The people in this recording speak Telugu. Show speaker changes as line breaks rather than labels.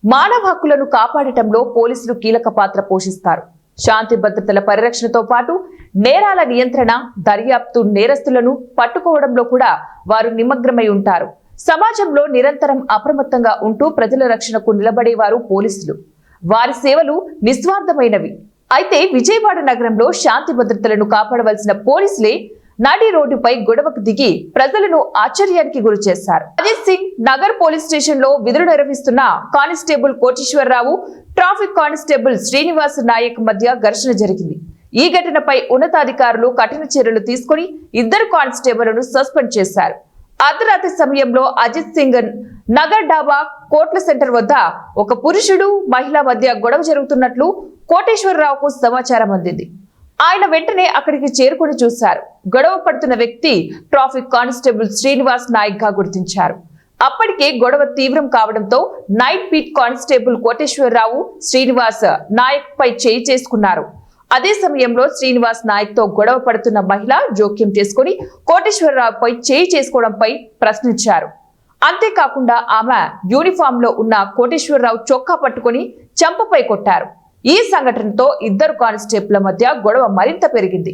మానవ హక్కులను కాపాడటంలో పోలీసులు కీలక పాత్ర పోషిస్తారు. శాంతి భద్రతల పరిరక్షణతో పాటు నేరాల నియంత్రణ, దర్యాప్తు, నేరస్తులను పట్టుకోవడంలో కూడా వారు నిమగ్నమై ఉంటారు. సమాజంలో నిరంతరం అప్రమత్తంగా ఉంటూ ప్రజల రక్షణకు నిలబడేవారు పోలీసులు. వారి సేవలు నిస్వార్థమైనవి. అయితే విజయవాడ నగరంలో శాంతి భద్రతలను కాపాడవలసిన పోలీసులే నడి రోడ్డుపై గొడవకు దిగి ప్రజలను ఆశ్చర్యానికి గురి చేశారు. అజిత్ సింగ్ నగర్ పోలీస్ స్టేషన్ లో విధులు నిర్వహిస్తున్న constable Koteswararao, traffic constable Srinivas Nayak మధ్య ఘర్షణ జరిగింది. ఈ ఘటనపై ఉన్నతాధికారులు కఠిన చర్యలు తీసుకుని ఇద్దరు కానిస్టేబుళ్లను సస్పెండ్ చేశారు. అర్ధరాత్రి సమయంలో అజిత్ సింగ్ నగర్ డాబా కోట్ల సెంటర్ వద్ద ఒక పురుషుడు, మహిళ మధ్య గొడవ జరుగుతున్నట్లు కోటేశ్వరరావుకు సమాచారం అందింది. ఆయన వెంటనే అక్కడికి చేరుకుని చూశారు. గొడవ పడుతున్న వ్యక్తి ట్రాఫిక్ కానిస్టేబుల్ శ్రీనివాస్ నాయక్ గా గుర్తించారు. అప్పటికే గొడవ తీవ్రం కావడంతో night beat constable Koteswararao Srinivas Nayak పై చేయి చేసుకున్నారు. అదే సమయంలో శ్రీనివాస్ నాయక్ తో గొడవ పడుతున్న మహిళ జోక్యం చేసుకుని కోటేశ్వరరావుపై చేయి చేసుకోవడంపై ప్రశ్నించారు. అంతేకాకుండా ఆమె యూనిఫామ్ లో ఉన్న కోటేశ్వరరావు చొక్కా పట్టుకుని చెంపపై కొట్టారు. ఈ సంఘటనతో ఇద్దరు కానిస్టేబుళ్ల మధ్య గొడవ మరింత పెరిగింది.